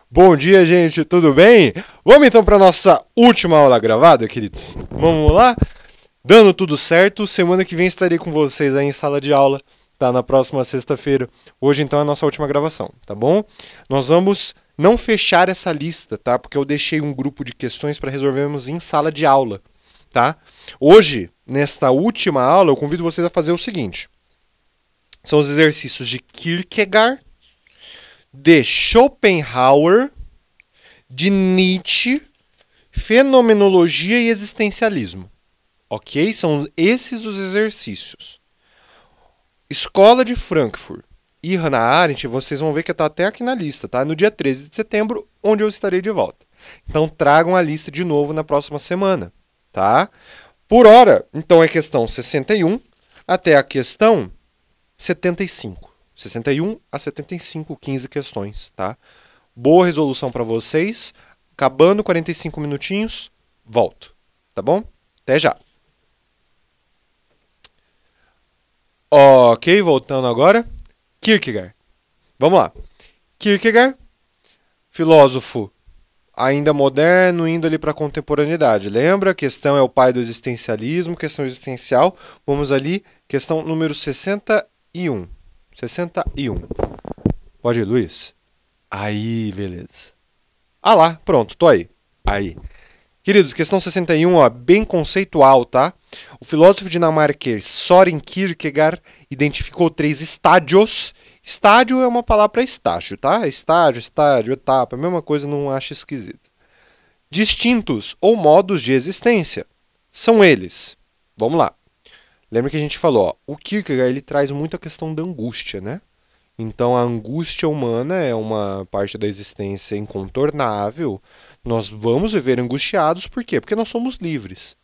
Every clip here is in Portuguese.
Bom dia, gente, tudo bem? Vamos então para nossa última aula gravada, queridos? Vamos lá? Dando tudo certo, semana que vem estarei com vocês aí em sala de aula, tá? Na próxima sexta-feira. Hoje então é a nossa última gravação, tá bom? Nós vamos não fechar essa lista, tá? Porque eu deixei um grupo de questões para resolvermos em sala de aula, tá? Hoje, nesta última aula, eu convido vocês a fazer o seguinte. São os exercícios de Kierkegaard, de Schopenhauer, de Nietzsche, fenomenologia e existencialismo. Ok? São esses os exercícios. Escola de Frankfurt e Hannah Arendt, vocês vão ver que está até aqui na lista, tá? No dia 13 de setembro, onde eu estarei de volta. Então tragam a lista de novo na próxima semana, tá? Por hora, então é questão 61 até a questão 75. 61 a 75, 15 questões, tá? Boa resolução para vocês. Acabando 45 minutinhos, volto, tá bom? Até já. Ok, voltando agora. Kierkegaard. Vamos lá. Kierkegaard, filósofo ainda moderno, indo ali para a contemporaneidade. Lembra? A questão é o pai do existencialismo, questão existencial. Vamos ali, questão número 61. 61. Pode ir, Luiz? Aí, beleza. Ah lá, pronto, tô aí. Aí. Queridos, questão 61, ó, bem conceitual, tá? O filósofo dinamarquês Søren Kierkegaard identificou 3 estádios. Estádio é uma palavra para estágio, tá? Estágio, etapa, a mesma coisa, não acho esquisito. Distintos ou modos de existência. São eles. Vamos lá. Lembra que a gente falou, ó, o Kierkegaard ele traz muito a questão da angústia, né? Então a angústia humana é uma parte da existência incontornável. Nós vamos viver angustiados, por quê? Porque nós somos livres.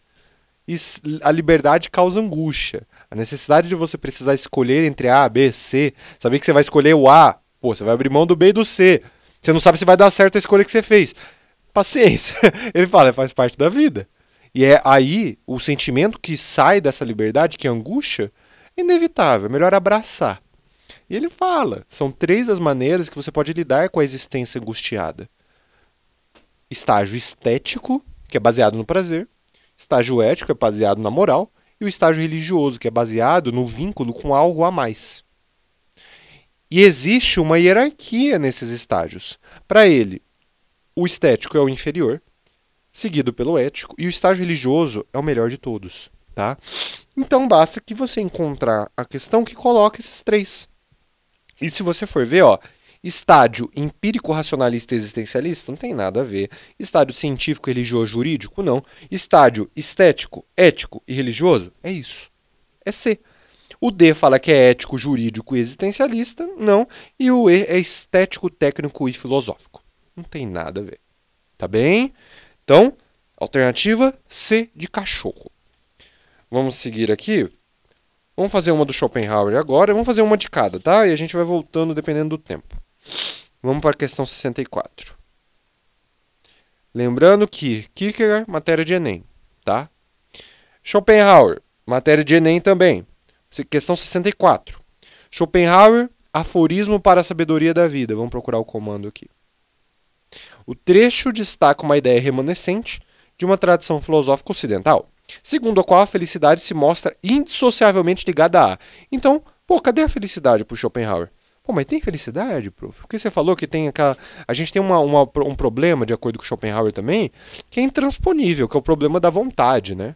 E a liberdade causa angústia. A necessidade de você precisar escolher entre A, B, C, saber que você vai escolher o A, pô, você vai abrir mão do B e do C. Você não sabe se vai dar certo a escolha que você fez. Paciência. Ele fala, faz parte da vida. E é aí o sentimento que sai dessa liberdade, que é angústia, é inevitável. É melhor abraçar. E ele fala, são 3 as maneiras que você pode lidar com a existência angustiada. Estágio estético, que é baseado no prazer. Estágio ético, que é baseado na moral. E o estágio religioso, que é baseado no vínculo com algo a mais. E existe uma hierarquia nesses estágios. Para ele, o estético é o inferior, seguido pelo ético, e o estágio religioso é o melhor de todos. Tá? Então basta que você encontrar a questão que coloca esses 3. E se você for ver, ó, estádio empírico, racionalista e existencialista, não tem nada a ver. Estádio científico, religioso, jurídico, não. Estádio estético, ético e religioso, é isso. É C. O D fala que é ético, jurídico e existencialista, não. E o E é estético, técnico e filosófico. Não tem nada a ver. Tá bem? Então, alternativa C de cachorro. Vamos seguir aqui. Vamos fazer uma do Schopenhauer agora, vamos fazer uma de cada, tá? E a gente vai voltando dependendo do tempo. Vamos para a questão 64. Lembrando que Kierkegaard, matéria de Enem, tá? Schopenhauer, matéria de Enem também. Questão 64. Schopenhauer, aforismo para a sabedoria da vida. Vamos procurar o comando aqui. O trecho destaca uma ideia remanescente de uma tradição filosófica ocidental, segundo a qual a felicidade se mostra indissociavelmente ligada a. Então, pô, cadê a felicidade pro Schopenhauer? Pô, mas tem felicidade, prof? Porque você falou que tem aquela... A gente tem um problema, de acordo com o Schopenhauer também, que é intransponível, que é o problema da vontade, né?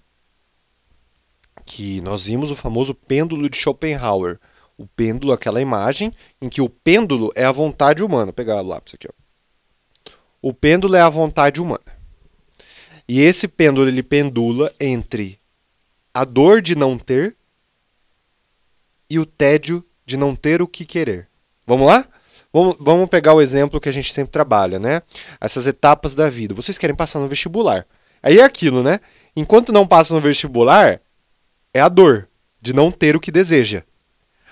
Que nós vimos o famoso pêndulo de Schopenhauer. O pêndulo, aquela imagem em que o pêndulo é a vontade humana. Vou pegar o lápis aqui, ó. O pêndulo é a vontade humana. E esse pêndulo, ele pendula entre a dor de não ter e o tédio de não ter o que querer. Vamos lá? Vamos pegar o exemplo que a gente sempre trabalha, né? Essas etapas da vida. Vocês querem passar no vestibular. Aí é aquilo, né? Enquanto não passa no vestibular, é a dor de não ter o que deseja.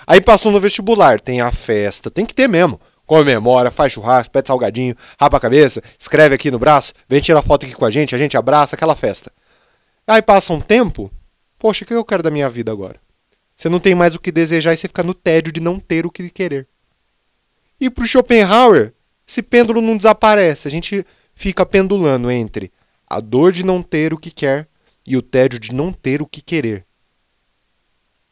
Aí passou no vestibular, tem a festa, tem que ter mesmo. Comemora, faz churrasco, pede salgadinho, rapa a cabeça, escreve aqui no braço, vem tirar foto aqui com a gente abraça, aquela festa. Aí passa um tempo, poxa, o que eu quero da minha vida agora? Você não tem mais o que desejar e você fica no tédio de não ter o que querer. E pro Schopenhauer, Esse pêndulo não desaparece, a gente fica pendulando entre a dor de não ter o que quer e o tédio de não ter o que querer.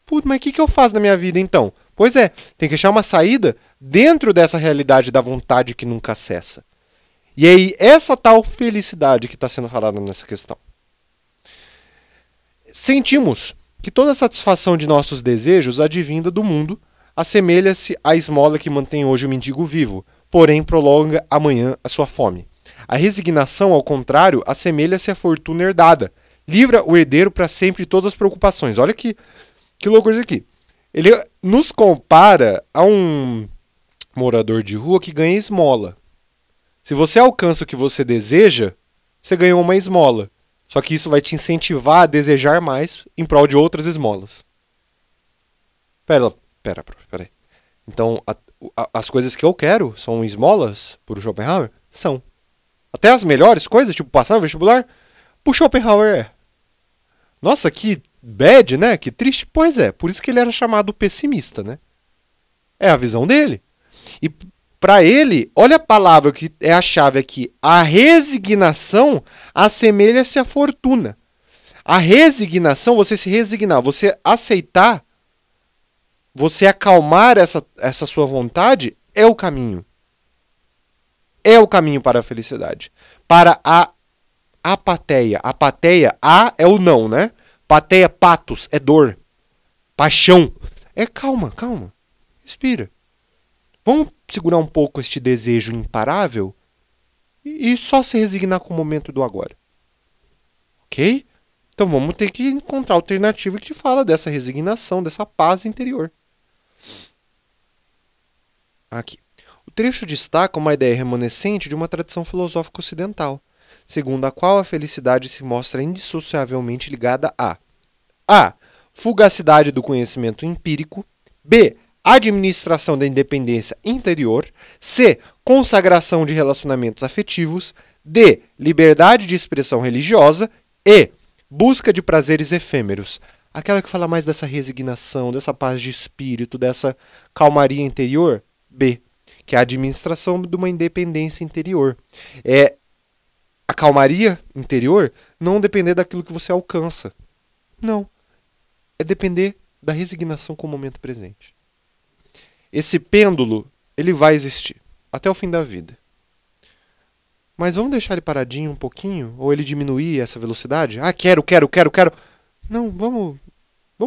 Putz, mas o que eu faço na minha vida então? Pois é, tem que achar uma saída dentro dessa realidade da vontade que nunca cessa. E aí, essa tal felicidade que está sendo falada nessa questão. Sentimos que toda satisfação de nossos desejos advinda do mundo assemelha-se à esmola que mantém hoje o mendigo vivo, porém prolonga amanhã a sua fome. A resignação, ao contrário, assemelha-se à fortuna herdada. Livra o herdeiro para sempre de todas as preocupações. Olha que loucura isso aqui. Ele nos compara a um morador de rua que ganha esmola. Se você alcança o que você deseja, você ganhou uma esmola. Só que isso vai te incentivar a desejar mais em prol de outras esmolas. Pera aí. Então, as coisas que eu quero são esmolas por Schopenhauer? São. Até as melhores coisas, tipo passar no vestibular, por Schopenhauer é. Nossa, que bad, né? Que triste. Pois é, por isso que ele era chamado pessimista, né? É a visão dele. E para ele, olha a palavra que é a chave aqui. A resignação assemelha-se à fortuna. A resignação, você se resignar, você aceitar, você acalmar essa sua vontade, é o caminho. É o caminho para a felicidade. Para a apateia. Apateia, a é o não, né? Pateia, patos, é dor. Paixão. É calma. Respira. Vamos segurar um pouco este desejo imparável e só se resignar com o momento do agora. Ok? Então vamos ter que encontrar alternativa que te fala dessa resignação, dessa paz interior. Aqui. O trecho destaca uma ideia remanescente de uma tradição filosófica ocidental, segundo a qual a felicidade se mostra indissociavelmente ligada a A. Fugacidade do conhecimento empírico. B. Administração da independência interior. C. Consagração de relacionamentos afetivos. D. Liberdade de expressão religiosa. E. Busca de prazeres efêmeros. Aquela que fala mais dessa resignação, dessa paz de espírito, dessa calmaria interior. B. Que é a administração de uma independência interior. É a calmaria interior não depender daquilo que você alcança. Não. É depender da resignação com o momento presente. Esse pêndulo, ele vai existir até o fim da vida. Mas vamos deixar ele paradinho um pouquinho? Ou ele diminuir essa velocidade? Ah, quero. Não, vamos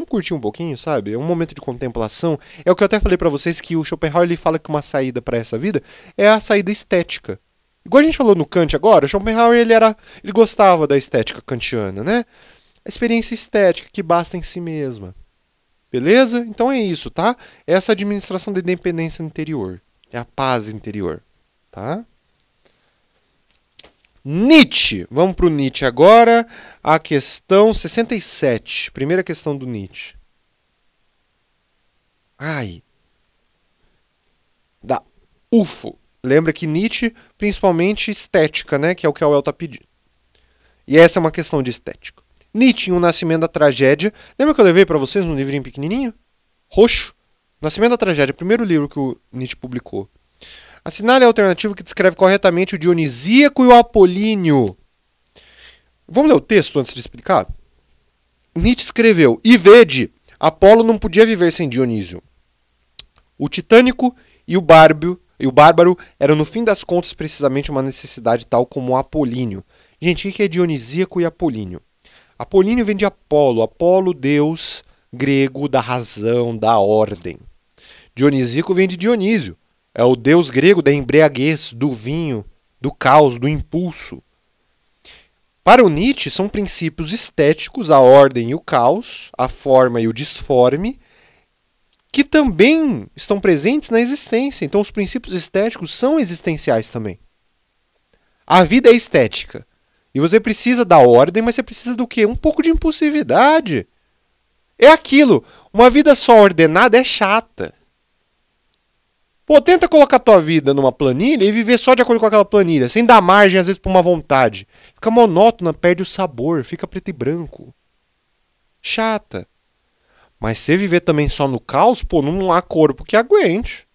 curtir um pouquinho, sabe? É um momento de contemplação. É o que eu até falei pra vocês, que o Schopenhauer ele fala que uma saída para essa vida é a saída estética. Igual a gente falou no Kant agora, o Schopenhauer ele gostava da estética kantiana, né? A experiência estética que basta em si mesma. Beleza? Então é isso, tá? Essa administração da independência interior. É a paz interior, tá? Nietzsche. Vamos para o Nietzsche agora. A questão 67. Primeira questão do Nietzsche. Da UFO. Lembra que Nietzsche, principalmente estética, né? Que é o que a UEL está pedindo. E essa é uma questão de estética. Nietzsche, em O Nascimento da Tragédia. Lembra que eu levei para vocês num livrinho pequenininho? Roxo. Nascimento da Tragédia, primeiro livro que o Nietzsche publicou. Assinale a alternativa que descreve corretamente o dionisíaco e o apolíneo. Vamos ler o texto antes de explicar? Nietzsche escreveu: E vede, Apolo não podia viver sem Dionísio. O titânico e o bárbaro eram, no fim das contas, precisamente uma necessidade tal como o apolíneo. Gente, o que é dionisíaco e apolíneo? Apolíneo vem de Apolo. Apolo, deus grego da razão, da ordem. Dionisíaco vem de Dionísio. É o deus grego da embriaguez, do vinho, do caos, do impulso. Para o Nietzsche, são princípios estéticos, a ordem e o caos, a forma e o disforme, que também estão presentes na existência. Então, os princípios estéticos são existenciais também. A vida é estética. E você precisa da ordem, mas você precisa do quê? Um pouco de impulsividade. É aquilo. Uma vida só ordenada é chata. Pô, tenta colocar a tua vida numa planilha e viver só de acordo com aquela planilha, sem dar margem, às vezes, para uma vontade. Fica monótona, perde o sabor, fica preto e branco. Chata. Mas se viver também só no caos, pô, não há corpo que aguente.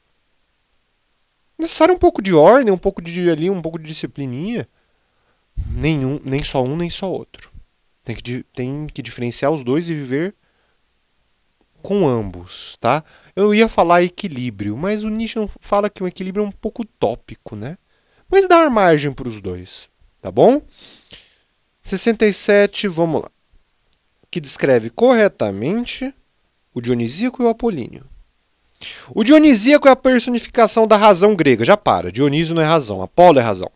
Necessário um pouco de ordem, um pouco de ali, um pouco de disciplininha. Nem só um, nem só outro. Tem que diferenciar os dois e viver com ambos, tá? Eu ia falar equilíbrio, mas o Nietzsche fala que o equilíbrio é um pouco utópico, né? Mas dá margem para os dois, tá bom? 67, vamos lá. Que descreve corretamente o dionisíaco e o apolíneo. O dionisíaco é a personificação da razão grega. Já para, Dionísio não é razão, Apolo é razão.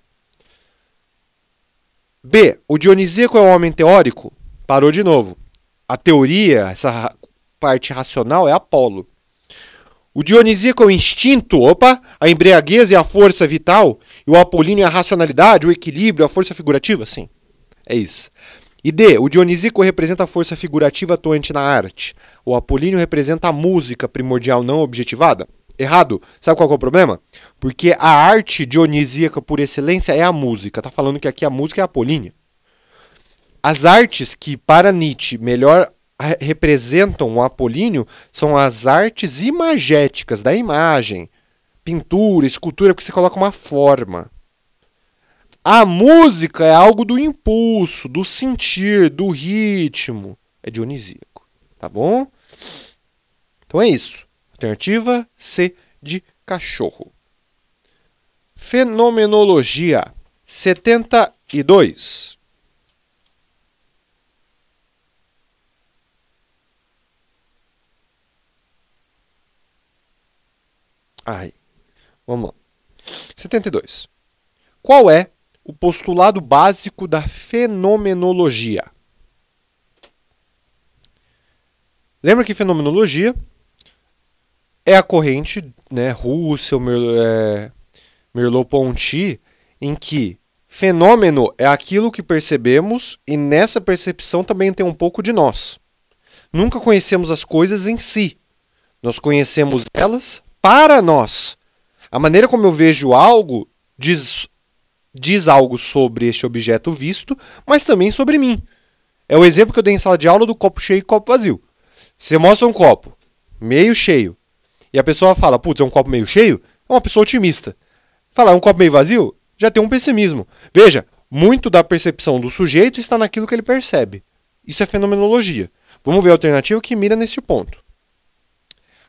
B. O dionisíaco é o homem teórico? Parou de novo. A teoria, essa parte racional, é Apolo. O dionisíaco é o instinto, a embriaguez e a força vital. E o apolíneo é a racionalidade, o equilíbrio, a força figurativa? Sim, é isso. E D. O dionisíaco representa a força figurativa atuante na arte. O apolíneo representa a música primordial não objetivada? Errado. Sabe qual é o problema? Porque a arte dionisíaca por excelência é a música. Tá falando que aqui a música é a apolínea. As artes que, para Nietzsche, melhor representam o apolíneo são as artes imagéticas, da imagem. Pintura, escultura, porque você coloca uma forma. A música é algo do impulso, do sentir, do ritmo. É dionisíaco. Tá bom? Então é isso. Alternativa C de cachorro. Fenomenologia 72. Aí, vamos lá. 72. Qual é o postulado básico da fenomenologia? Lembra que fenomenologia é a corrente, né, Russell, Merleau-Ponty, em que fenômeno é aquilo que percebemos e nessa percepção também tem um pouco de nós. Nunca conhecemos as coisas em si. Nós conhecemos elas para nós. A maneira como eu vejo algo diz algo sobre este objeto visto, mas também sobre mim. É o exemplo que eu dei em sala de aula do copo cheio e copo vazio. Você mostra um copo meio cheio e a pessoa fala, putz, é um copo meio cheio? É uma pessoa otimista. Falar é um copo meio vazio? Já tem um pessimismo. Veja, muito da percepção do sujeito está naquilo que ele percebe. Isso é fenomenologia. Vamos ver a alternativa que mira neste ponto.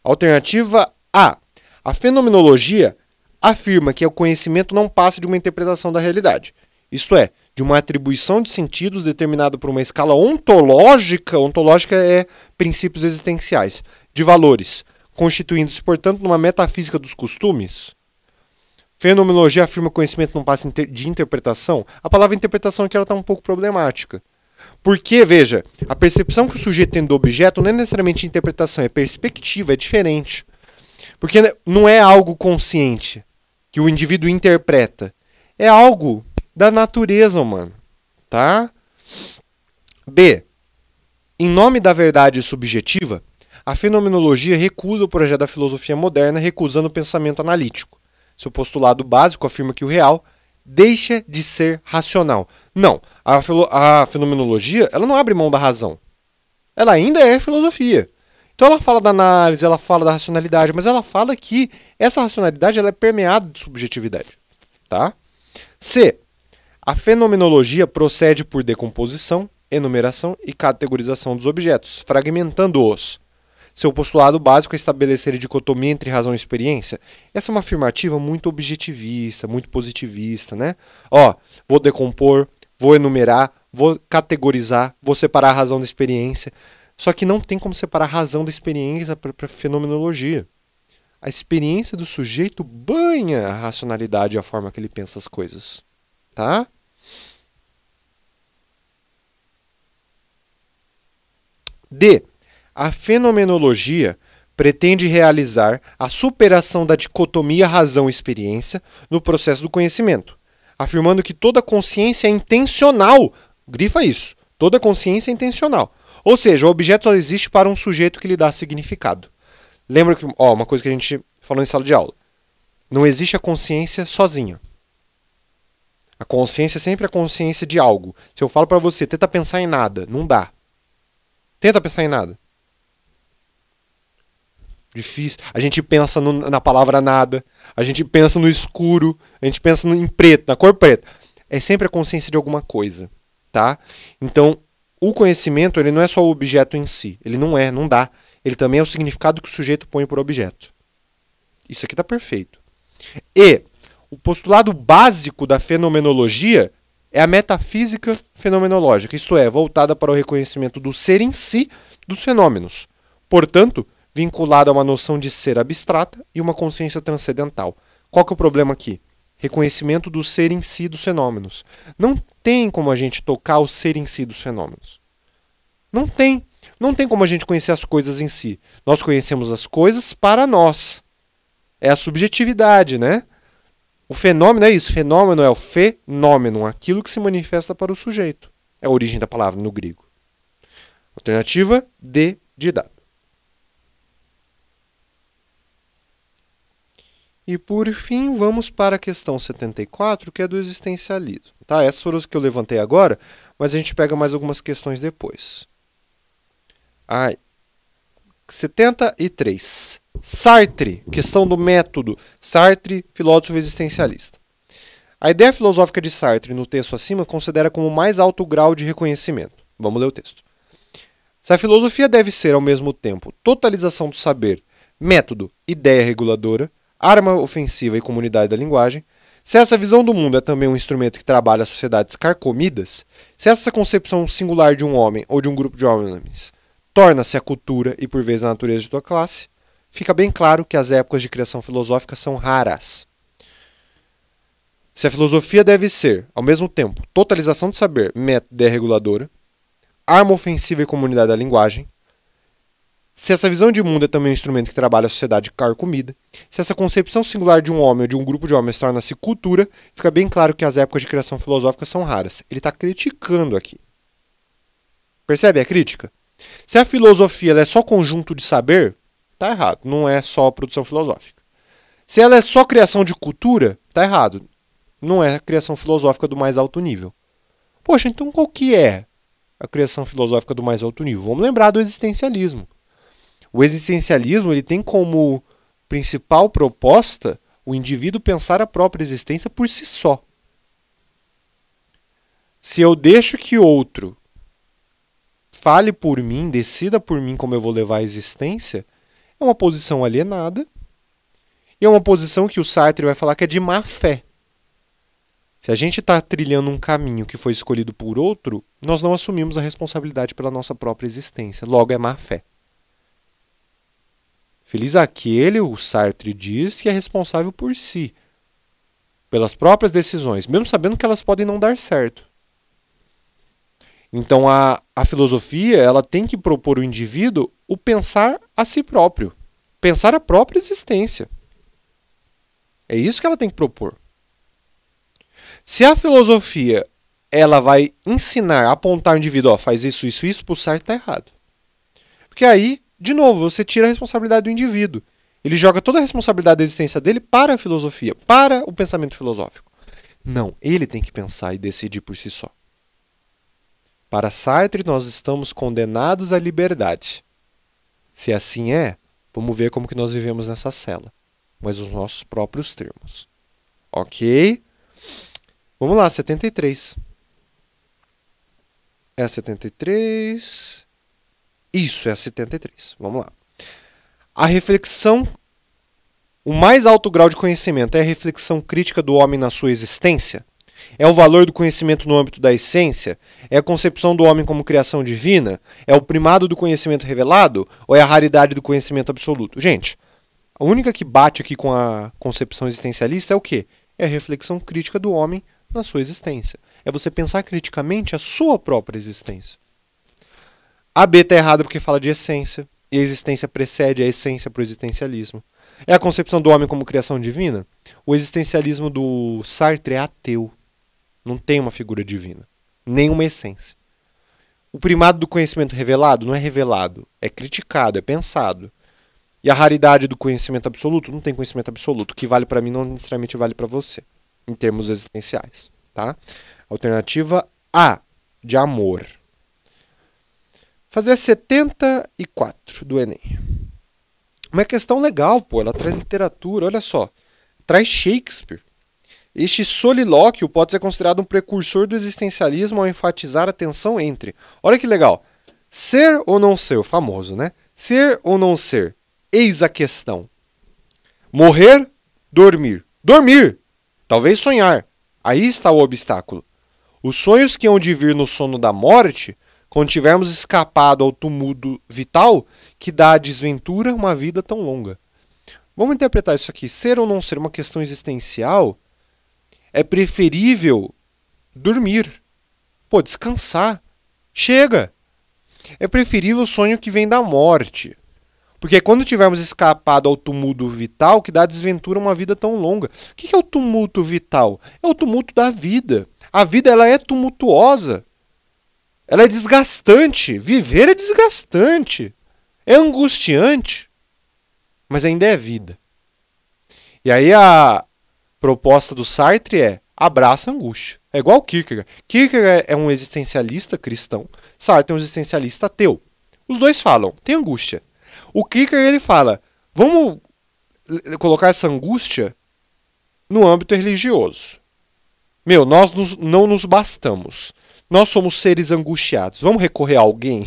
Alternativa A. A fenomenologia afirma que o conhecimento não passa de uma interpretação da realidade. Isto é, de uma atribuição de sentidos determinada por uma escala ontológica, ontológica é princípios existenciais, de valores, constituindo-se, portanto, numa metafísica dos costumes. Fenomenologia afirma que o conhecimento não passa de interpretação. A palavra interpretação aqui está um pouco problemática. Porque, veja, a percepção que o sujeito tem do objeto não é necessariamente interpretação, é perspectiva, é diferente. Porque não é algo consciente que o indivíduo interpreta. É algo da natureza humana, tá? B. Em nome da verdade subjetiva, a fenomenologia recusa o projeto da filosofia moderna, recusando o pensamento analítico. Seu postulado básico afirma que o real deixa de ser racional. Não, a fenomenologia ela não abre mão da razão. Ela ainda é filosofia. Então ela fala da análise, ela fala da racionalidade, mas ela fala que essa racionalidade ela é permeada de subjetividade. Tá? C. A fenomenologia procede por decomposição, enumeração e categorização dos objetos, fragmentando-os. Seu postulado básico é estabelecer a dicotomia entre razão e experiência. Essa é uma afirmativa muito objetivista, muito positivista, né? Ó, vou decompor, vou enumerar, vou categorizar, vou separar a razão da experiência. Só que não tem como separar a razão da experiência para fenomenologia. A experiência do sujeito banha a racionalidade e a forma que ele pensa as coisas. Tá? D. A fenomenologia pretende realizar a superação da dicotomia razão-experiência no processo do conhecimento, afirmando que toda consciência é intencional. Grifa isso. Toda consciência é intencional. Ou seja, o objeto só existe para um sujeito que lhe dá significado. Lembra que, uma coisa que a gente falou em sala de aula. Não existe a consciência sozinha. A consciência é sempre a consciência de algo. Se eu falo para você, tenta pensar em nada, não dá. Tenta pensar em nada. Difícil. A gente pensa na palavra nada. a gente pensa no escuro, a gente pensa em preto, na cor preta. É sempre a consciência de alguma coisa, tá? Então, o conhecimento, ele não é só o objeto em si. Ele não dá. Ele também é o significado que o sujeito põe por objeto. Isso aqui tá perfeito. E o postulado básico da fenomenologia é a metafísica fenomenológica, isto é, voltada para o reconhecimento do ser em si dos fenômenos. Portanto, vinculada a uma noção de ser abstrata e uma consciência transcendental. Qual que é o problema aqui? Reconhecimento do ser em si dos fenômenos. Não tem como a gente tocar o ser em si dos fenômenos. Não tem. Não tem como a gente conhecer as coisas em si. Nós conhecemos as coisas para nós. É a subjetividade, né? O fenômeno é isso. Fenômeno é o fenômeno, aquilo que se manifesta para o sujeito. É a origem da palavra no grego. Alternativa D de dado. E por fim, vamos para a questão 74, que é do existencialismo. Tá? Essas foram as que eu levantei agora, mas a gente pega mais algumas questões depois. 73. Sartre, questão do método. Sartre, filósofo existencialista. A ideia filosófica de Sartre no texto acima considera como o mais alto grau de reconhecimento. Vamos ler o texto. Se a filosofia deve ser, ao mesmo tempo, totalização do saber, método, ideia reguladora, arma ofensiva e comunidade da linguagem, se essa visão do mundo é também um instrumento que trabalha as sociedades carcomidas, se essa concepção singular de um homem ou de um grupo de homens torna-se a cultura e por vezes a natureza de tua classe, fica bem claro que as épocas de criação filosófica são raras. Se a filosofia deve ser, ao mesmo tempo, totalização do saber, método, ideia reguladora, arma ofensiva e comunidade da linguagem, se essa visão de mundo é também um instrumento que trabalha a sociedade carcomida, se essa concepção singular de um homem ou de um grupo de homens torna-se cultura, fica bem claro que as épocas de criação filosófica são raras. Ele está criticando aqui. Percebe a crítica? Se a filosofia ela é só conjunto de saber, está errado. Não é só produção filosófica. Se ela é só criação de cultura, está errado. Não é criação filosófica do mais alto nível. Poxa, então qual que é a criação filosófica do mais alto nível? Vamos lembrar do existencialismo. O existencialismo ele tem como principal proposta o indivíduo pensar a própria existência por si só. Se eu deixo que outro fale por mim, decida por mim como eu vou levar a existência, é uma posição alienada e é uma posição que o Sartre vai falar que é de má fé. Se a gente está trilhando um caminho que foi escolhido por outro, nós não assumimos a responsabilidade pela nossa própria existência. Logo, é má fé. Feliz aquele, o Sartre diz, que é responsável por si, pelas próprias decisões, mesmo sabendo que elas podem não dar certo. Então a filosofia ela tem que propor ao indivíduo o pensar a si próprio, pensar a própria existência. É isso que ela tem que propor. Se a filosofia ela vai ensinar, apontar o indivíduo, ó, faz isso, para o Sartre está errado. Porque aí de novo, você tira a responsabilidade do indivíduo. Ele joga toda a responsabilidade da existência dele para a filosofia, para o pensamento filosófico. Não, ele tem que pensar e decidir por si só. Para Sartre, nós estamos condenados à liberdade. Se assim é, vamos ver como que nós vivemos nessa cela, mas nos nossos próprios termos. Ok? Vamos lá, 73. É 73... Isso, é a 73. Vamos lá. A reflexão, o mais alto grau de conhecimento é a reflexão crítica do homem na sua existência? É o valor do conhecimento no âmbito da essência? É a concepção do homem como criação divina? É o primado do conhecimento revelado? Ou é a raridade do conhecimento absoluto? Gente, a única que bate aqui com a concepção existencialista é o quê? É a reflexão crítica do homem na sua existência. É você pensar criticamente a sua própria existência. A B está errada porque fala de essência, e a existência precede a essência para o existencialismo. É a concepção do homem como criação divina? O existencialismo do Sartre é ateu. Não tem uma figura divina, nem uma essência. O primado do conhecimento revelado não é revelado, é criticado, é pensado. E a raridade do conhecimento absoluto não tem conhecimento absoluto. O que vale para mim não necessariamente vale para você, em termos existenciais. Tá? Alternativa A, de amor. Fazer 74 do Enem. Uma questão legal, pô. Ela traz literatura, olha só. traz Shakespeare. Este solilóquio pode ser considerado um precursor do existencialismo ao enfatizar a tensão entre, olha que legal, ser ou não ser, o famoso, né? Ser ou não ser, eis a questão. Morrer, dormir. Dormir, talvez sonhar. Aí está o obstáculo. Os sonhos que hão de vir no sono da morte, quando tivermos escapado ao tumulto vital, que dá à desventura uma vida tão longa. Vamos interpretar isso aqui. Ser ou não ser uma questão existencial, é preferível dormir. Pô, descansar. Chega. É preferível o sonho que vem da morte. Porque quando tivermos escapado ao tumulto vital, que dá à desventura uma vida tão longa. O que é o tumulto vital? É o tumulto da vida. A vida ela é tumultuosa. Ela é desgastante. Viver é desgastante. É angustiante. Mas ainda é vida. E aí a proposta do Sartre é abraça a angústia. É igual Kierkegaard. Kierkegaard é um existencialista cristão. Sartre é um existencialista ateu. Os dois falam, tem angústia. O Kierkegaard ele fala, vamos colocar essa angústia no âmbito religioso. Nós não nos bastamos. Nós somos seres angustiados. Vamos recorrer a alguém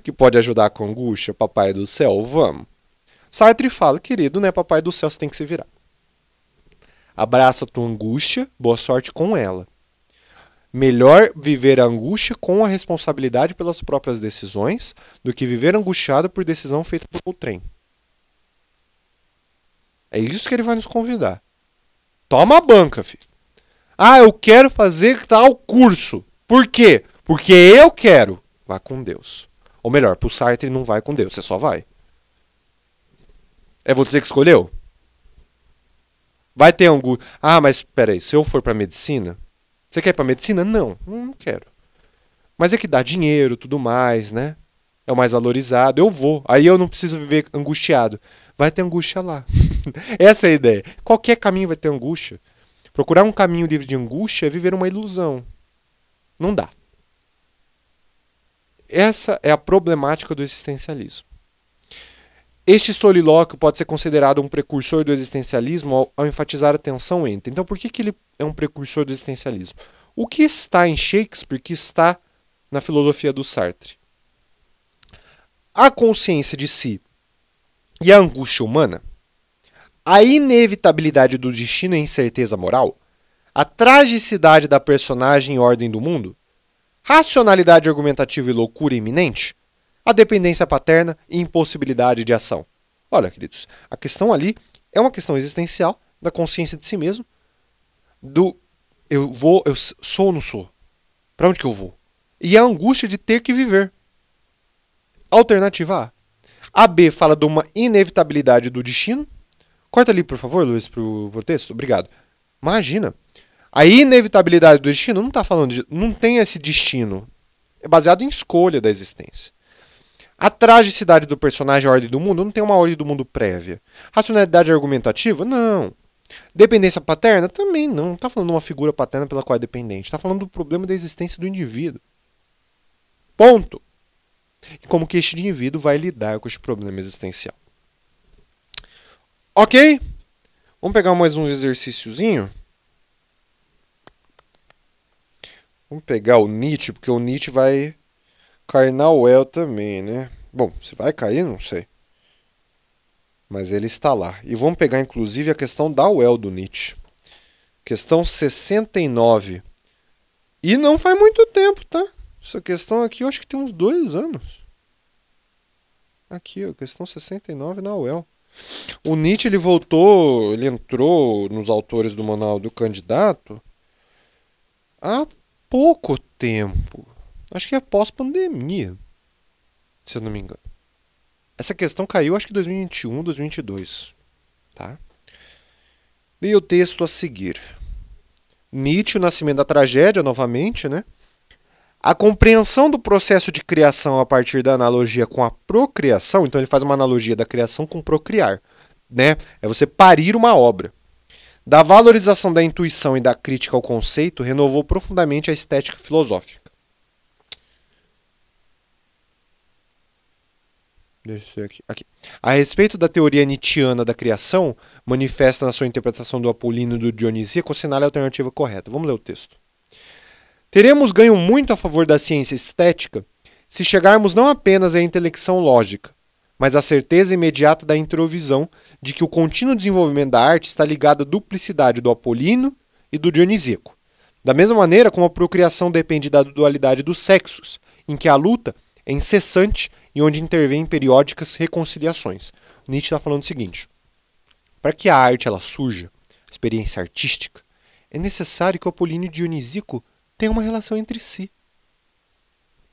que pode ajudar com a angústia? Papai do céu, vamos. Sartre fala, querido, né, papai do céu, você tem que se virar. Abraça a tua angústia, boa sorte com ela. Melhor viver a angústia com a responsabilidade pelas próprias decisões do que viver angustiado por decisão feita por outrem. É isso que ele vai nos convidar. Toma a banca, filho. Ah, eu quero fazer tal curso. Por quê? Porque eu quero. Vá com Deus. Ou melhor, pro Sartre não vai com Deus, você só vai. É você que escolheu? Vai ter angústia. Ah, mas peraí, se eu for pra medicina... Você quer ir pra medicina? Não, não quero. Mas é que dá dinheiro, tudo mais, né? É o mais valorizado, eu vou. Aí eu não preciso viver angustiado. Vai ter angústia lá. Essa é a ideia. Qualquer caminho vai ter angústia. Procurar um caminho livre de angústia é viver uma ilusão. Não dá. Essa é a problemática do existencialismo. Este solilóquio pode ser considerado um precursor do existencialismo ao enfatizar a tensão entre. Então, por que ele é um precursor do existencialismo? O que está em Shakespeare que está na filosofia do Sartre? A consciência de si e a angústia humana, a inevitabilidade do destino e a incerteza moral, a tragicidade da personagem e ordem do mundo, racionalidade argumentativa e loucura iminente, a dependência paterna e impossibilidade de ação. Olha, queridos, a questão ali é uma questão existencial da consciência de si mesmo, do eu sou ou não sou? Para onde que eu vou? E a angústia de ter que viver. Alternativa A. A B fala de uma inevitabilidade do destino. Corta ali, por favor, Luiz, pro texto. Obrigado. Imagina. A inevitabilidade do destino não está falando de... Não tem esse destino. É baseado em escolha da existência. A tragicidade do personagem, a ordem do mundo, não tem uma ordem do mundo prévia. Racionalidade argumentativa? Não. Dependência paterna? Também não. Não está falando de uma figura paterna pela qual é dependente. Está falando do problema da existência do indivíduo. Ponto. E como que este indivíduo vai lidar com este problema existencial. Ok? Vamos pegar mais um exercíciozinho. Vamos pegar o Nietzsche, porque o Nietzsche vai cair na UEL também, né? Bom, se vai cair, não sei. Mas ele está lá. E vamos pegar, inclusive, a questão da UEL do Nietzsche. Questão 69. E não faz muito tempo, tá? Essa questão aqui, eu acho que tem uns 2 anos. Aqui, ó, questão 69 na UEL. O Nietzsche, ele voltou, ele entrou nos autores do Manual do Candidato há pouco tempo. Acho que é pós-pandemia, se eu não me engano. Essa questão caiu, acho que em 2021, 2022. Tá? E o texto a seguir. Nietzsche, o nascimento da tragédia, novamente, né? A compreensão do processo de criação a partir da analogia com a procriação, então ele faz uma analogia da criação com procriar, né? É você parir uma obra. Da valorização da intuição e da crítica ao conceito, renovou profundamente a estética filosófica. Deixa eu ver aqui. A respeito da teoria nietzschiana da criação, manifesta na sua interpretação do Apolíneo e do Dionisíaco, assinale a alternativa correta. Vamos ler o texto. Teremos ganho muito a favor da ciência estética se chegarmos não apenas à intelecção lógica, mas à certeza imediata da introvisão de que o contínuo desenvolvimento da arte está ligado à duplicidade do Apolíneo e do Dionisíaco. Da mesma maneira como a procriação depende da dualidade dos sexos, em que a luta é incessante e onde intervêm periódicas reconciliações. Nietzsche está falando o seguinte: para que a arte ela surja, a experiência artística, é necessário que o Apolíneo e o Dionisíaco tenham uma relação entre si.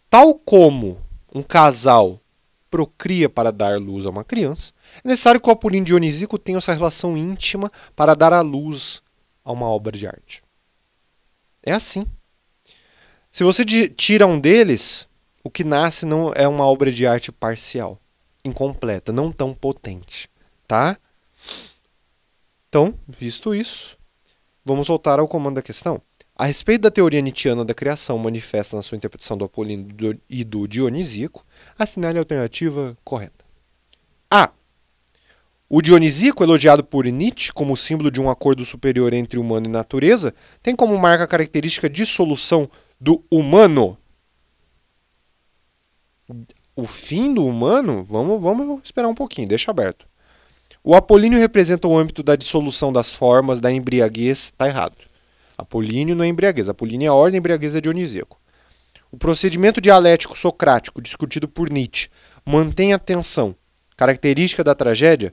Tal como um casal procria para dar luz a uma criança, é necessário que o Apolíneo e o Dionisíaco tenham essa relação íntima para dar a luz a uma obra de arte. É assim. Se você tira um deles, o que nasce não é uma obra de arte parcial, incompleta, não tão potente, tá? Então, visto isso, vamos voltar ao comando da questão. A respeito da teoria nietzschiana da criação manifesta na sua interpretação do Apolíneo e do Dionisíaco, assinale a alternativa correta. A. O Dionisíaco, elogiado por Nietzsche como símbolo de um acordo superior entre humano e natureza, tem como marca a característica de dissolução do humano. O fim do humano? Vamos esperar um pouquinho, deixa aberto. O Apolíneo representa o âmbito da dissolução das formas, da embriaguez. Está errado. Apolíneo não é embriaguez. Apolíneo é a ordem, embriaguez é Dionisíaco. O procedimento dialético socrático discutido por Nietzsche mantém a tensão, característica da tragédia.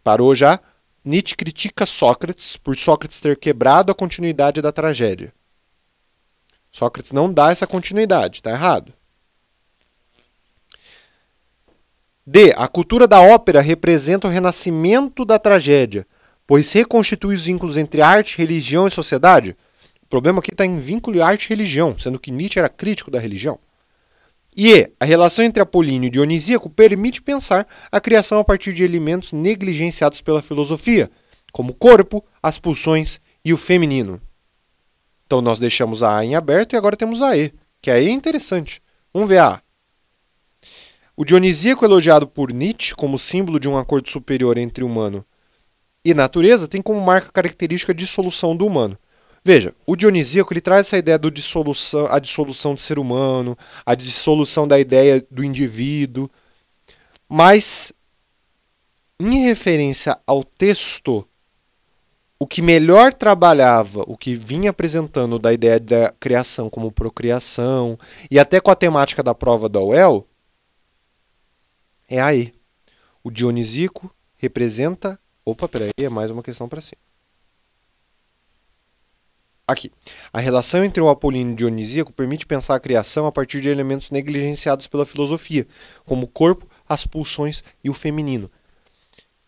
Parou já? Nietzsche critica Sócrates por Sócrates ter quebrado a continuidade da tragédia. Sócrates não dá essa continuidade, está errado. D. A cultura da ópera representa o renascimento da tragédia, pois reconstitui os vínculos entre arte, religião e sociedade. O problema aqui está em vínculo arte e religião, sendo que Nietzsche era crítico da religião. E E. A relação entre Apolíneo e Dionisíaco permite pensar a criação a partir de elementos negligenciados pela filosofia, como o corpo, as pulsões e o feminino. Então nós deixamos a A em aberto e agora temos a E, que a E é interessante. Vamos ver a A. O Dionisíaco, elogiado por Nietzsche como símbolo de um acordo superior entre humano e natureza, tem como marca característica a dissolução do humano. Veja, o Dionisíaco ele traz essa ideia a dissolução do ser humano, a dissolução da ideia do indivíduo, mas em referência ao texto, o que melhor trabalhava, o que vinha apresentando da ideia da criação como procriação, e até com a temática da prova da UEL, é a E. O Dionisíaco representa... Opa, peraí, é mais uma questão para cima. Aqui. A relação entre o Apolíneo e o Dionisíaco permite pensar a criação a partir de elementos negligenciados pela filosofia, como o corpo, as pulsões e o feminino.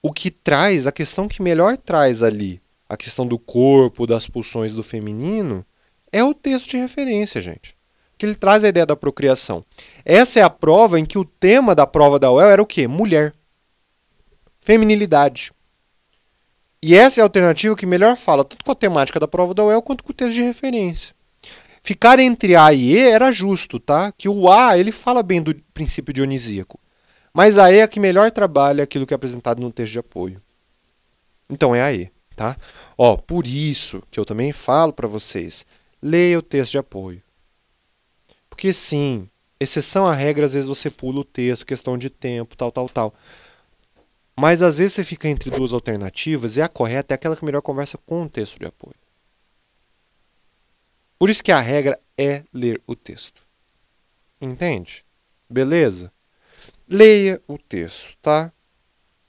O que traz, a questão que melhor traz ali, a questão do corpo, das pulsões do feminino, é o texto de referência, gente. Que ele traz a ideia da procriação. Essa é a prova em que o tema da prova da UEL era o quê? Mulher. Feminilidade. E essa é a alternativa que melhor fala, tanto com a temática da prova da UEL, quanto com o texto de referência. Ficar entre A e E era justo, tá? Que o A, ele fala bem do princípio dionisíaco. Mas a E é a que melhor trabalha aquilo que é apresentado no texto de apoio. Então é a E, tá? Ó, por isso que eu também falo para vocês, leia o texto de apoio. Porque sim, exceção à regra, às vezes você pula o texto, questão de tempo, tal. Mas às vezes você fica entre duas alternativas e a correta é aquela que melhor conversa com o texto de apoio. Por isso que a regra é ler o texto. Entende? Beleza? Leia o texto, tá?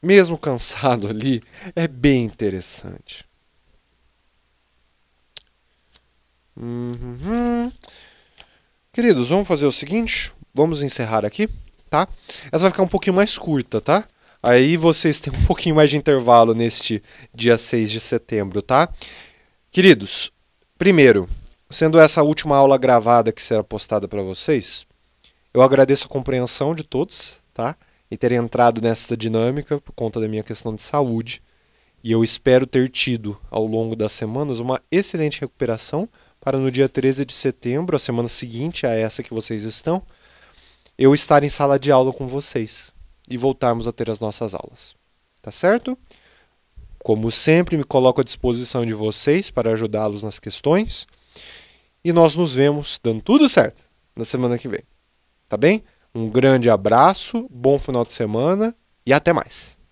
Mesmo cansado ali, é bem interessante. Queridos, vamos fazer o seguinte. Vamos encerrar aqui, tá? Essa vai ficar um pouquinho mais curta, tá? Aí vocês têm um pouquinho mais de intervalo neste dia 6 de setembro, tá? Queridos, primeiro, sendo essa a última aula gravada que será postada para vocês, eu agradeço a compreensão de todos, tá? E terem entrado nessa dinâmica por conta da minha questão de saúde. E eu espero ter tido, ao longo das semanas, uma excelente recuperação para no dia 13 de setembro, a semana seguinte a essa que vocês estão, eu estar em sala de aula com vocês. e voltarmos a ter as nossas aulas. Tá certo? Como sempre, me coloco à disposição de vocês para ajudá-los nas questões. E nós nos vemos, dando tudo certo, na semana que vem. Tá bem? Um grande abraço, bom final de semana e até mais!